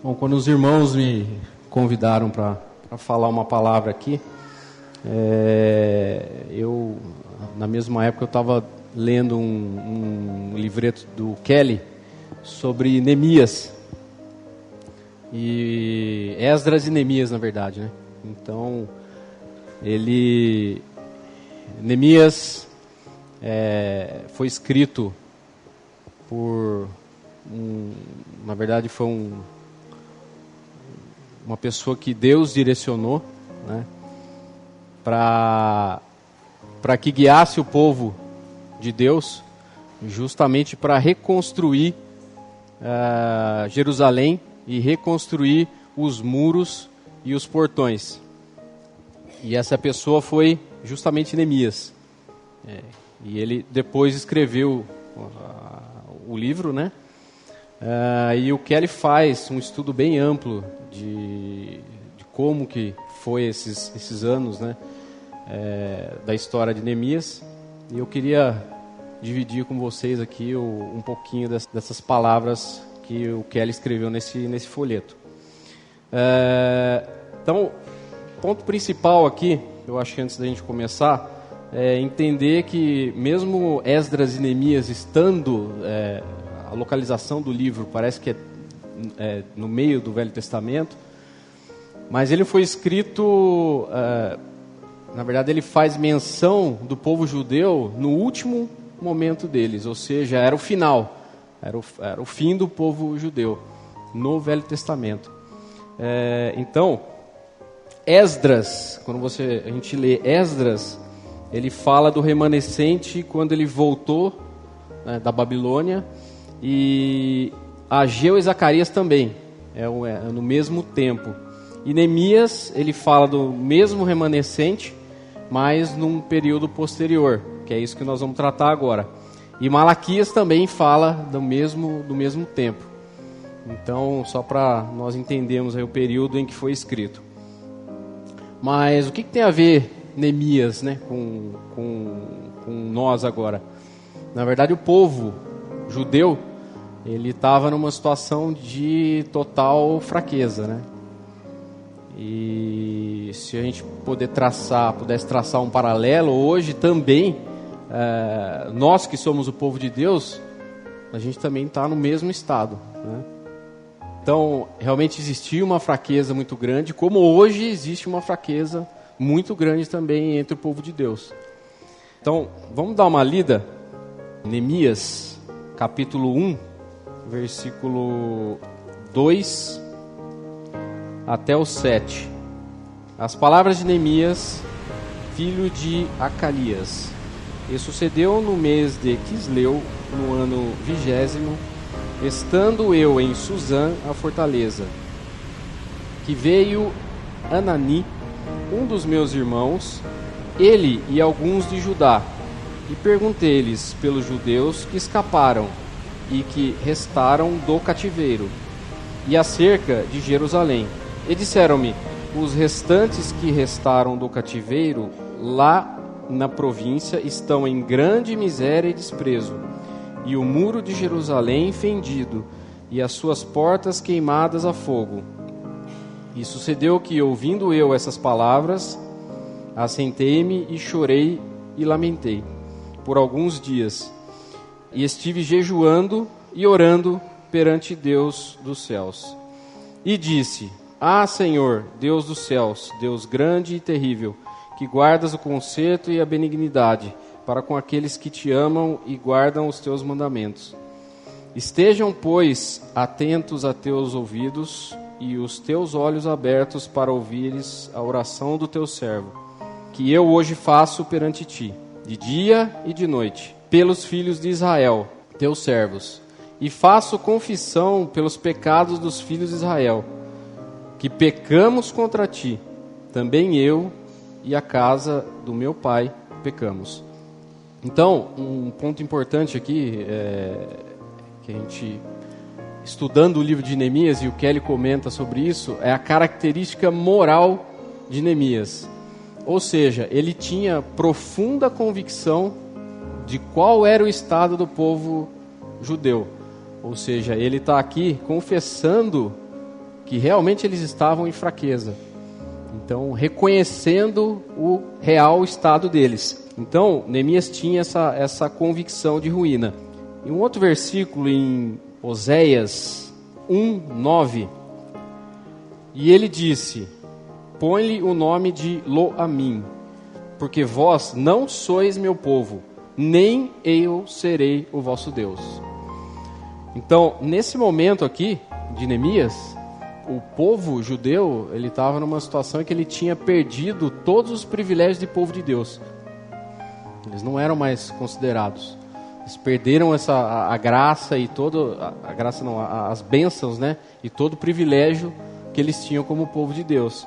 Bom, quando os irmãos me convidaram para falar uma palavra aqui, na mesma época eu estava lendo um livreto do Kelly sobre Neemias, e Esdras e Neemias, na verdade, né? Então, Neemias foi escrito por na verdade foi uma pessoa que Deus direcionou, né, para que guiasse o povo de Deus justamente para reconstruir Jerusalém e reconstruir os muros e os portões. E essa pessoa foi justamente Neemias. E ele depois escreveu o livro, né? E o Kelly faz um estudo bem amplo de como que foi esses anos, né, da história de Neemias. E eu queria dividir com vocês aqui um pouquinho dessas palavras que o Kelly escreveu nesse folheto. Então, o ponto principal aqui, eu acho que antes da gente começar, é entender que mesmo Esdras e Neemias estando... a localização do livro parece que é no meio do Velho Testamento, mas ele foi escrito, na verdade ele faz menção do povo judeu no último momento deles, ou seja, era o final, era o fim do povo judeu no Velho Testamento. Então, Esdras, quando a gente lê Esdras, ele fala do remanescente quando ele voltou, né, da Babilônia. E Ageu e Zacarias também, no mesmo tempo. E Neemias, ele fala do mesmo remanescente, mas num período posterior, que é isso que nós vamos tratar agora. E Malaquias também fala do mesmo tempo. Então, só para nós entendermos aí o período em que foi escrito. Mas o que tem a ver Neemias, né, com nós agora? Na verdade, o povo judeu, ele estava numa situação de total fraqueza, né? E se a gente pudesse traçar um paralelo, hoje também, nós que somos o povo de Deus, a gente também está no mesmo estado, né? Então, realmente existia uma fraqueza muito grande, como hoje existe uma fraqueza muito grande também entre o povo de Deus. Então, vamos dar uma lida, Neemias, capítulo 1, versículo 2 até o 7. As palavras de Neemias, filho de Acalias. E sucedeu no mês de Quisleu, no ano 20º, estando eu em Suzã, a fortaleza, que veio Anani, um dos meus irmãos, ele e alguns de Judá, e perguntei-lhes pelos judeus que escaparam e que restaram do cativeiro, e acerca de Jerusalém. E disseram-me: os restantes que restaram do cativeiro lá na província estão em grande miséria e desprezo, e o muro de Jerusalém fendido, e as suas portas queimadas a fogo. E sucedeu que, ouvindo eu essas palavras, assentei-me e chorei e lamentei por alguns dias, e estive jejuando e orando perante Deus dos céus. E disse: Ah, Senhor, Deus dos céus, Deus grande e terrível, que guardas o conserto e a benignidade para com aqueles que te amam e guardam os teus mandamentos. Estejam, pois, atentos a teus ouvidos e os teus olhos abertos para ouvires a oração do teu servo, que eu hoje faço perante ti, de dia e de noite, pelos filhos de Israel, teus servos, e faço confissão pelos pecados dos filhos de Israel, que pecamos contra ti, também eu e a casa do meu pai pecamos. Então, um ponto importante aqui, que a gente, estudando o livro de Neemias, e o Kelly comenta sobre isso, é a característica moral de Neemias. Ou seja, ele tinha profunda convicção de qual era o estado do povo judeu. Ou seja, ele está aqui confessando que realmente eles estavam em fraqueza. Então, reconhecendo o real estado deles. Então, Neemias tinha essa convicção de ruína. Em um outro versículo, em Oséias 1:9, e ele disse: põe-lhe o nome de Lo-Amim, porque vós não sois meu povo, nem eu serei o vosso Deus. Então, nesse momento aqui de Neemias, o povo judeu, ele estava numa situação em que ele tinha perdido todos os privilégios de povo de Deus. Eles não eram mais considerados. Eles perderam a graça e a graça não, as bênçãos, né? E todo o privilégio que eles tinham como povo de Deus.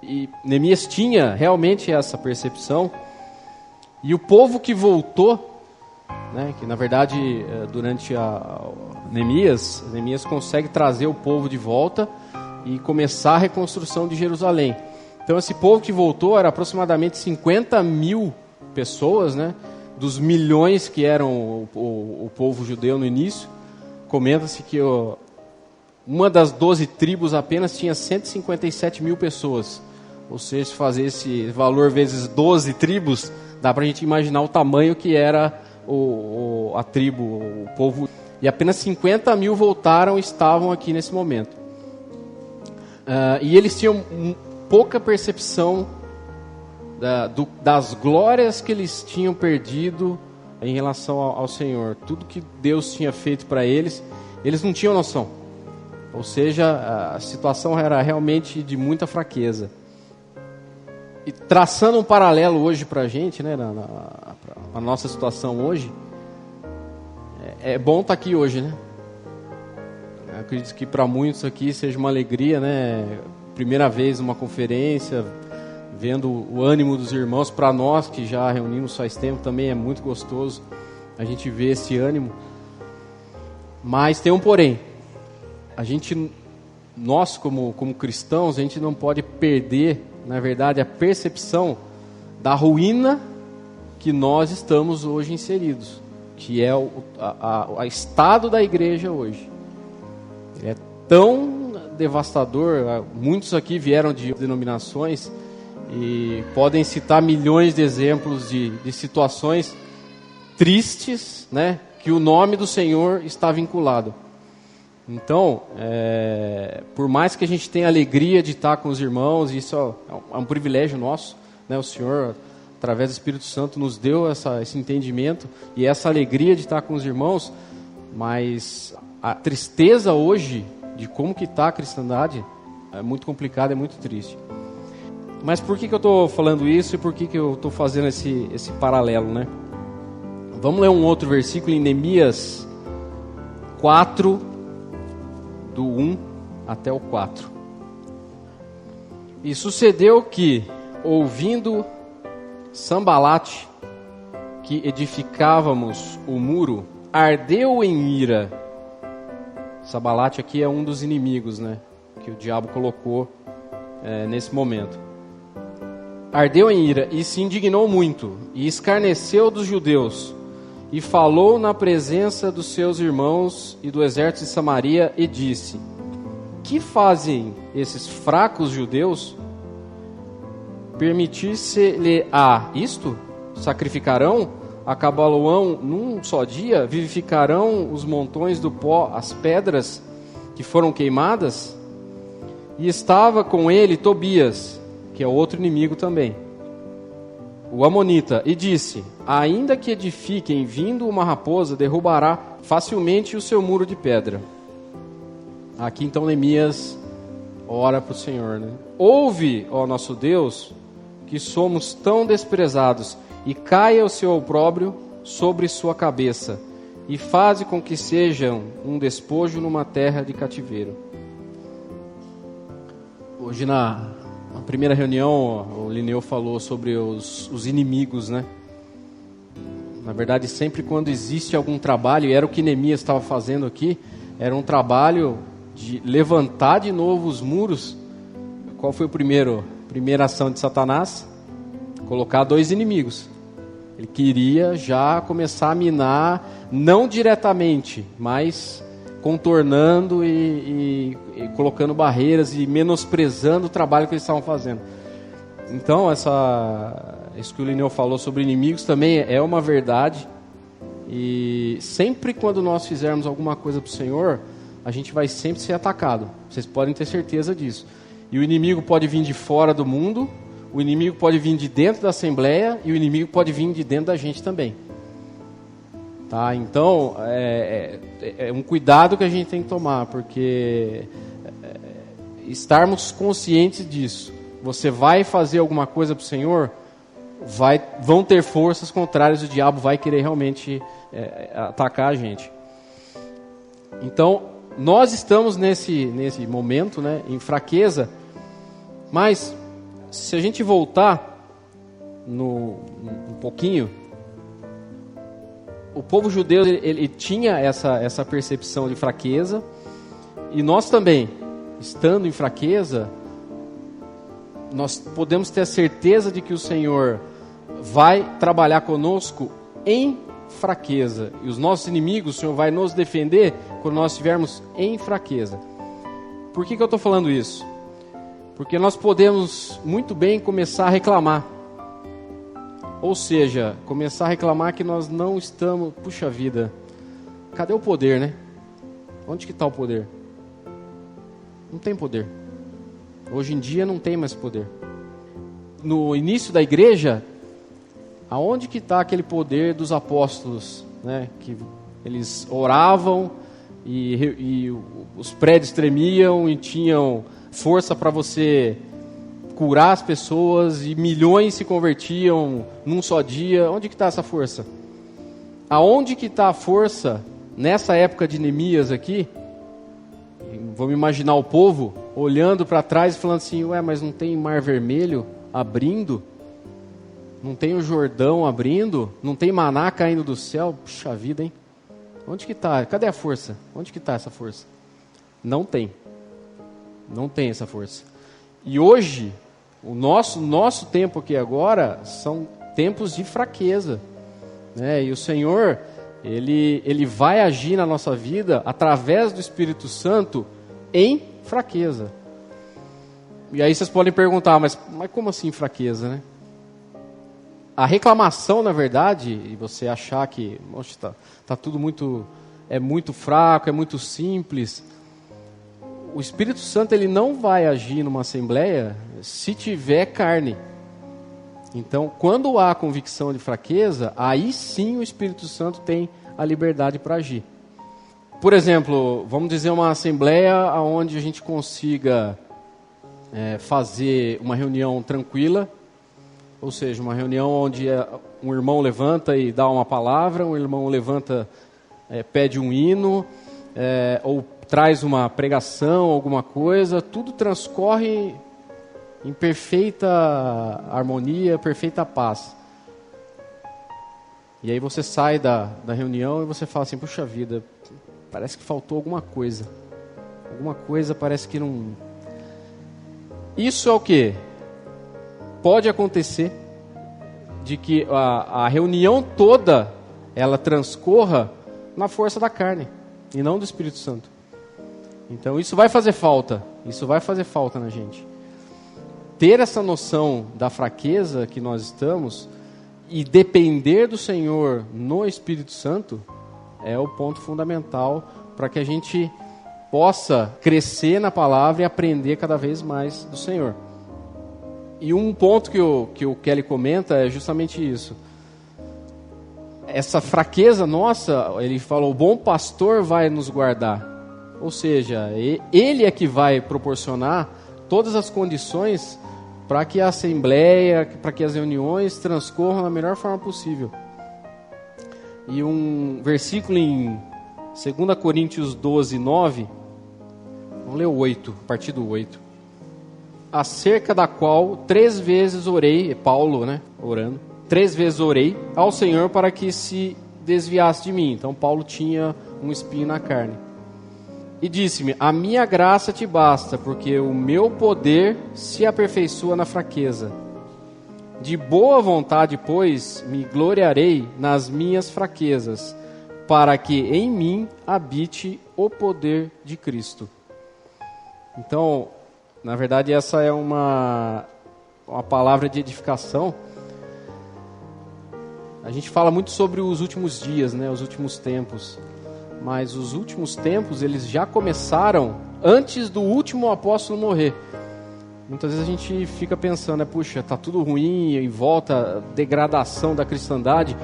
E Neemias tinha realmente essa percepção. E o povo que voltou, né, que na verdade durante Neemias consegue trazer o povo de volta e começar a reconstrução de Jerusalém. Então esse povo que voltou era aproximadamente 50 mil pessoas, né, dos milhões que eram o povo judeu no início. Comenta-se que uma das 12 tribos apenas tinha 157 mil pessoas. Ou seja, se fazer esse valor vezes 12 tribos, dá para a gente imaginar o tamanho que era a tribo, o povo. E apenas 50 mil voltaram e estavam aqui nesse momento. E eles tinham pouca percepção das glórias que eles tinham perdido em relação ao Senhor. Tudo que Deus tinha feito para eles, eles não tinham noção. Ou seja, a situação era realmente de muita fraqueza. E traçando um paralelo hoje para a gente, né, na nossa situação hoje, é bom estar aqui hoje, né? Eu acredito que para muitos aqui seja uma alegria, né? Primeira vez numa conferência, vendo o ânimo dos irmãos. Para nós que já reunimos faz tempo também é muito gostoso a gente ver esse ânimo. Mas tem um porém. Nós como cristãos, a gente não pode perder, na verdade, a percepção da ruína que nós estamos hoje inseridos, que é o estado da igreja hoje. Ele é tão devastador. Muitos aqui vieram de denominações e podem citar milhões de exemplos de situações tristes, né, que o nome do Senhor está vinculado. Então, por mais que a gente tenha alegria de estar com os irmãos, isso é um privilégio nosso, né? O Senhor, através do Espírito Santo, nos deu esse entendimento e essa alegria de estar com os irmãos, mas a tristeza hoje de como que está a cristandade é muito complicada, é muito triste. Mas por que eu estou falando isso e por que eu estou fazendo esse paralelo, né? Vamos ler um outro versículo em Neemias 4, do 1 até o 4. E sucedeu que, ouvindo Sambalate, que edificávamos o muro, ardeu em ira. Sambalate aqui é um dos inimigos, né, que o diabo colocou nesse momento. Ardeu em ira e se indignou muito, e escarneceu dos judeus, e falou na presença dos seus irmãos e do exército de Samaria, e disse: que fazem esses fracos judeus? Permitir-se-lhe isto? Sacrificarão? Acabá-lo-ão num só dia? Vivificarão os montões do pó, as pedras que foram queimadas? E estava com ele Tobias, que é outro inimigo também, o amonita, e disse: ainda que edifiquem, vindo uma raposa, derrubará facilmente o seu muro de pedra. Aqui então Neemias ora para o Senhor, né? Ouve, ó nosso Deus, que somos tão desprezados, e caia o seu opróbrio sobre sua cabeça, e faze com que sejam um despojo numa terra de cativeiro. Hoje na primeira reunião, o Lineu falou sobre os inimigos, né? Na verdade, sempre quando existe algum trabalho, e era o que Neemias estava fazendo aqui, era um trabalho de levantar de novo os muros. Qual foi a primeira ação de Satanás? Colocar 2 inimigos. Ele queria já começar a minar, não diretamente, mas contornando e colocando barreiras e menosprezando o trabalho que eles estavam fazendo. Então, isso que o Lineu falou sobre inimigos também é uma verdade. E sempre quando nós fizermos alguma coisa para o Senhor, a gente vai sempre ser atacado. Vocês podem ter certeza disso. E o inimigo pode vir de fora do mundo, o inimigo pode vir de dentro da Assembleia e o inimigo pode vir de dentro da gente também. Tá? Então, é um cuidado que a gente tem que tomar, porque estarmos conscientes disso. Você vai fazer alguma coisa para o Senhor, vão ter forças contrárias, o diabo vai querer realmente atacar a gente. Então, nós estamos nesse momento, né, em fraqueza, mas se a gente voltar um pouquinho, o povo judeu ele tinha essa percepção de fraqueza, e nós também, estando em fraqueza, nós podemos ter a certeza de que o Senhor vai trabalhar conosco em fraqueza. E os nossos inimigos, o Senhor vai nos defender quando nós estivermos em fraqueza. Por que eu estou falando isso? Porque nós podemos muito bem começar a reclamar. Ou seja, começar a reclamar que nós não estamos... Puxa vida, cadê o poder, né? Onde que está o poder? Não tem poder. Hoje em dia não tem mais poder. No início da igreja, aonde que está aquele poder dos apóstolos, né? Que eles oravam e os prédios tremiam e tinham força para você curar as pessoas e milhões se convertiam num só dia. Onde que está essa força? Aonde que está a força nessa época de Neemias aqui? Vamos imaginar o povo olhando para trás e falando assim, mas não tem Mar Vermelho abrindo? Não tem o Jordão abrindo? Não tem maná caindo do céu? Puxa vida, hein? Onde que está? Cadê a força? Onde que está essa força? Não tem. Não tem essa força. E hoje, o nosso tempo aqui agora, são tempos de fraqueza, né? E o Senhor, Ele vai agir na nossa vida através do Espírito Santo em fraqueza. E aí vocês podem perguntar, mas como assim fraqueza, né? A reclamação, na verdade, e você achar que tá tudo muito fraco, é muito simples. O Espírito Santo ele não vai agir numa assembleia se tiver carne. Então, quando há convicção de fraqueza, aí sim o Espírito Santo tem a liberdade para agir. Por exemplo, vamos dizer uma assembleia onde a gente consiga fazer uma reunião tranquila, ou seja, uma reunião onde um irmão levanta e dá uma palavra, um irmão levanta, pede um hino, ou traz uma pregação, alguma coisa, tudo transcorre em perfeita harmonia, perfeita paz. E aí você sai da reunião e você fala assim, puxa vida, parece que faltou alguma coisa. Alguma coisa parece que não... Isso é o quê? Pode acontecer de que a reunião toda, ela transcorra na força da carne, e não do Espírito Santo. Então isso vai fazer falta na gente. Ter essa noção da fraqueza que nós estamos e depender do Senhor no Espírito Santo é o ponto fundamental para que a gente possa crescer na palavra e aprender cada vez mais do Senhor. E um ponto que o Kelly comenta é justamente isso. Essa fraqueza nossa, ele falou, o bom pastor vai nos guardar. Ou seja, ele é que vai proporcionar todas as condições para que a assembleia, para que as reuniões transcorram da melhor forma possível. E um versículo em 2 Coríntios 12, 9, vamos ler o 8, a partir do 8. Acerca da qual 3 vezes orei, Paulo, né, orando, 3 vezes orei ao Senhor para que se desviasse de mim. Então Paulo tinha um espinho na carne. E disse-me, a minha graça te basta, porque o meu poder se aperfeiçoa na fraqueza. De boa vontade, pois, me gloriarei nas minhas fraquezas, para que em mim habite o poder de Cristo. Então, na verdade, essa é uma palavra de edificação. A gente fala muito sobre os últimos dias, né, os últimos tempos. Mas os últimos tempos, eles já começaram antes do último apóstolo morrer. Muitas vezes a gente fica pensando, puxa, está tudo ruim, em volta, degradação da cristandade.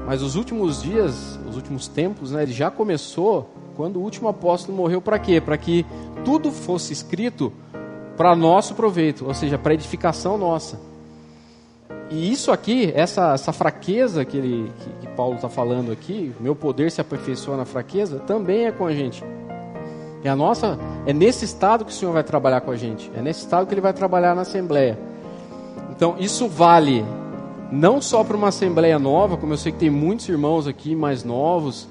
Mas os últimos dias, os últimos tempos, né, ele já começou quando o último apóstolo morreu. Para quê? Para que tudo fosse escrito para nosso proveito, ou seja, para edificação nossa. E isso aqui, essa fraqueza que Paulo está falando aqui, meu poder se aperfeiçoa na fraqueza, também é com a gente. É nesse estado que o Senhor vai trabalhar com a gente. É nesse estado que Ele vai trabalhar na Assembleia. Então, isso vale não só para uma Assembleia nova, como eu sei que tem muitos irmãos aqui mais novos,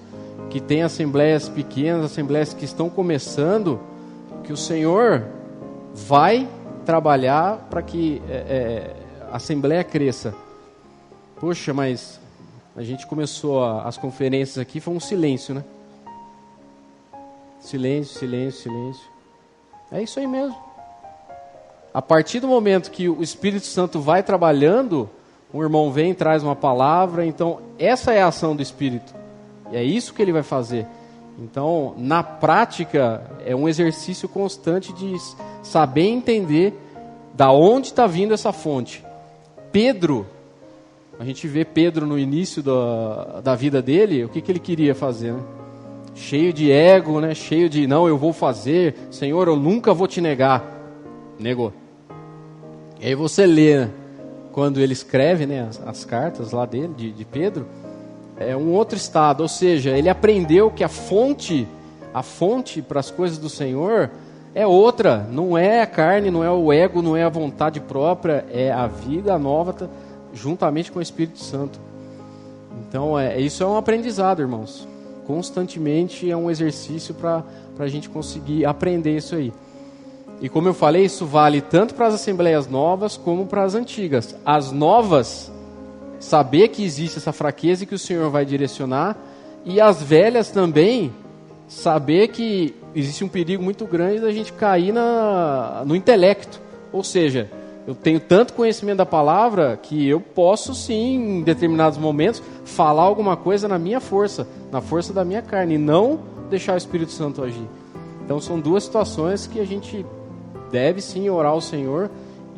que têm assembleias pequenas, assembleias que estão começando, que o Senhor vai trabalhar para que a Assembleia cresça. Poxa, mas a gente começou as conferências aqui, foi um silêncio, né? Silêncio, silêncio, silêncio. É isso aí mesmo. A partir do momento que o Espírito Santo vai trabalhando, um irmão vem e traz uma palavra, então essa é a ação do Espírito. E é isso que ele vai fazer. Então, na prática, é um exercício constante de saber entender da onde está vindo essa fonte. Pedro, a gente vê Pedro no início da vida dele, o que ele queria fazer, né? Cheio de ego, né? Cheio de, não, eu vou fazer, Senhor, eu nunca vou te negar. Negou. E aí você lê, né? Quando ele escreve, né, as cartas lá dele, de Pedro, é um outro estado, ou seja, ele aprendeu que a fonte para as coisas do Senhor é outra, não é a carne, não é o ego, não é a vontade própria, é a vida nova juntamente com o Espírito Santo. Então, isso é um aprendizado, irmãos. Constantemente é um exercício para a gente conseguir aprender isso aí. E como eu falei, isso vale tanto para as assembleias novas como para as antigas. As novas, saber que existe essa fraqueza e que o Senhor vai direcionar. E as velhas também, saber que existe um perigo muito grande da gente cair no intelecto. Ou seja, eu tenho tanto conhecimento da palavra que eu posso sim, em determinados momentos, falar alguma coisa na minha força, na força da minha carne, e não deixar o Espírito Santo agir. Então são duas situações que a gente deve sim orar ao Senhor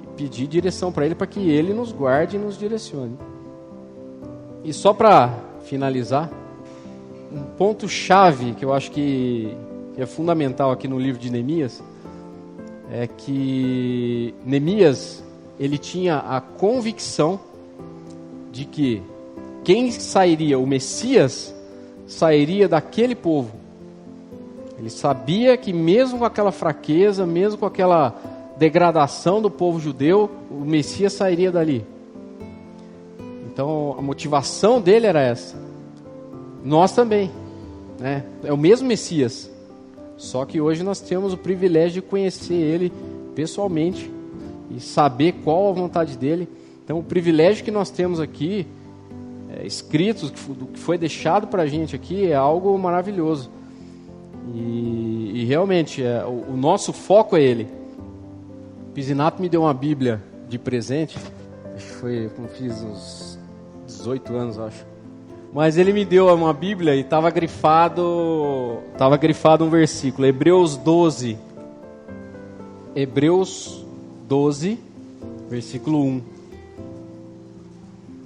e pedir direção para Ele, para que Ele nos guarde e nos direcione. E só para finalizar, um ponto-chave que eu acho que é fundamental aqui no livro de Neemias, é que Neemias, ele tinha a convicção de que quem sairia, o Messias, sairia daquele povo. Ele sabia que mesmo com aquela fraqueza, mesmo com aquela degradação do povo judeu, o Messias sairia dali. Então a motivação dele era essa. Nós também, né? É o mesmo Messias, só que hoje nós temos o privilégio de conhecer ele pessoalmente e saber qual a vontade dele. Então o privilégio que nós temos aqui, escritos, do que foi deixado para a gente aqui, é algo maravilhoso. E realmente, o nosso foco é ele. O Pisinato me deu uma Bíblia de presente, acho que foi quando fiz uns 18 anos, acho. Mas ele me deu uma Bíblia e estava grifado um versículo, Hebreus 12, versículo 1.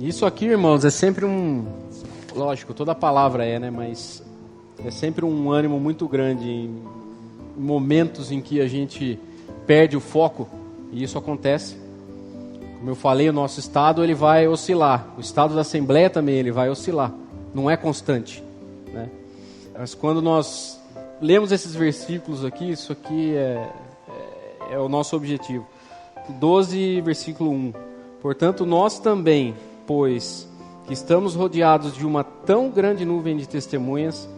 Isso aqui, irmãos, é sempre lógico, toda palavra né, mas é sempre um ânimo muito grande em momentos em que a gente perde o foco, e isso acontece. Como eu falei, o nosso estado ele vai oscilar, o estado da Assembleia também ele vai oscilar, não é constante, né? Mas quando nós lemos esses versículos aqui, isso aqui é o nosso objetivo. 12, versículo 1. Portanto, nós também, pois que estamos rodeados de uma tão grande nuvem de testemunhas,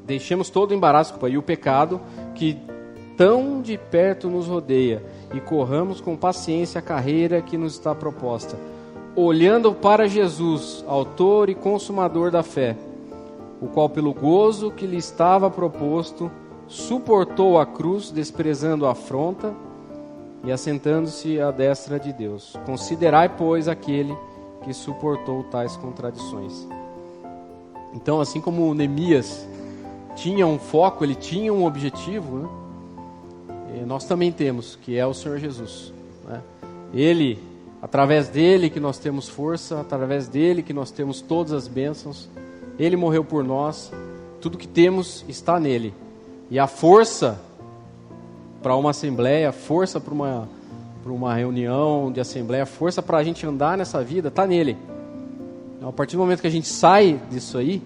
deixemos todo o embaraço e o pecado que tão de perto nos rodeia e corramos com paciência a carreira que nos está proposta, olhando para Jesus, autor e consumador da fé, o qual pelo gozo que lhe estava proposto, suportou a cruz, desprezando a afronta, e assentando-se à destra de Deus. Considerai, pois, aquele que suportou tais contradições. Então, assim como Neemias tinha um foco, ele tinha um objetivo, né? Nós também temos, que é o Senhor Jesus, né? Ele, através dele que nós temos força, através dele que nós temos todas as bênçãos. Ele morreu por nós, tudo que temos está nele. E a força para uma assembleia, força para uma reunião de assembleia, força para a gente andar nessa vida, está nele. Então, a partir do momento que a gente sai disso aí,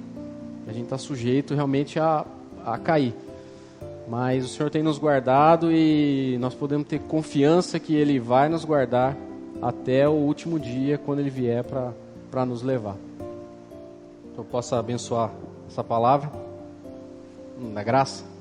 a gente está sujeito realmente a cair. Mas o Senhor tem nos guardado e nós podemos ter confiança que Ele vai nos guardar até o último dia, quando Ele vier para nos levar. Que eu possa abençoar essa palavra, na graça.